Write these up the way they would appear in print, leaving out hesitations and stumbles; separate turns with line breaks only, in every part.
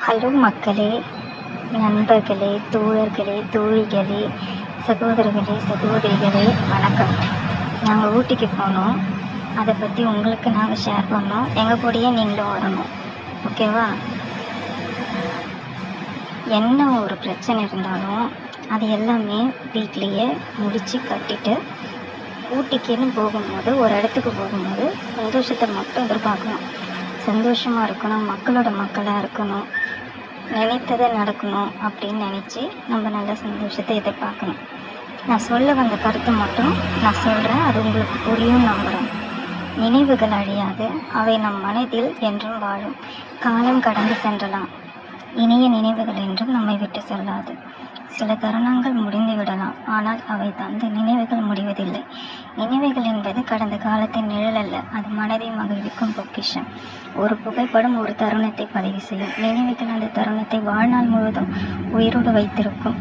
Hello மக்களே, நண்பர்களே, தோழர்களே, தோழிகளே, சகோதரர்களே, சகோதரிகளே, வணக்கம். நாங்கள் ஊட்டிக்கு போனோம். அதை பற்றி உங்களுக்கு நாங்கள் ஷேர் பண்ணோம். எங்கள் கூடயே நீங்களும் வரணும், ஓகேவா? என்ன ஒரு பிரச்சனை இருந்தாலும் அது எல்லாமே வீட்லேயே முடித்து கட்டிட்டு ஊட்டிக்குன்னு போகும்போது, ஒரு இடத்துக்கு போகும்போது சந்தோஷத்தை மட்டும் எதிர்பார்க்கணும். சந்தோஷமாக இருக்கணும், மக்களோட மக்களாக இருக்கணும், நினைத்ததை நடக்கணும் அப்படின்னு நினச்சி நம்ம நல்ல சந்தோஷத்தை எதிர்பார்க்கணும். நான் சொல்ல வந்த கருத்தை மட்டும் நான் சொல்கிறேன், அது உங்களுக்கு புரியும் நம்புகிறேன். நினைவுகள் அழியாது, அவை நம் மனதில் என்றும் வாழும். காலம் கடந்து சென்றலாம், இனிய நினைவுகள் என்றும் நம்மை விட்டு செல்லாது. சில தருணங்கள் முடிந்து விடலாம், ஆனால் அவை தந்த நினைவுகள் முடிவதில்லை. நினைவுகள் என்பது கடந்த காலத்தின் நிழல் அல்ல, அது மனதை மகிழ்விக்கும் பொக்கிஷம். ஒரு புகைப்படம் ஒரு தருணத்தை பதிவு செய்யும். நினைவுகள் அந்த தருணத்தை வாழ்நாள் முழுவதும் உயிரோடு வைத்திருக்கும்.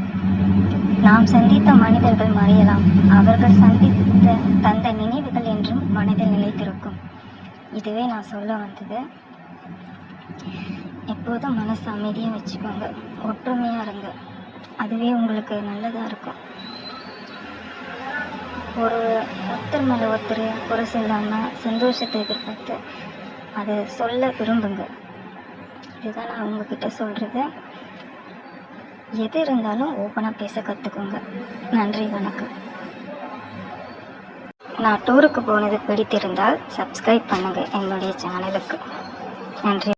நாம் சந்தித்த மனிதர்கள் மறையலாம், அவர்கள் சந்தித்த தந்த நினைவுகள் என்றும் மனதில் நிலைத்திருக்கும். இதுவே நான் சொல்ல வந்தது. எப்போதும் மனசு அமைதியாக வச்சுக்கோங்க, ஒற்றுமையாக இருங்க, அதுவே உங்களுக்கு நல்லதாக இருக்கும். ஒருத்தர் மேலே ஒருத்தர் குறை சொல்லாமல் சந்தோஷத்தை எதிர்பார்த்து அதை சொல்ல விரும்புங்க. இதுதான் நான் உங்ககிட்ட சொல்கிறது. எது இருந்தாலும் ஓப்பனாக பேச கற்றுக்கோங்க. நன்றி, வணக்கம். நான் டூருக்கு போனது பிடித்திருந்தால் சப்ஸ்கிரைப் பண்ணுங்கள் என்னுடைய சேனலுக்கு. நன்றி.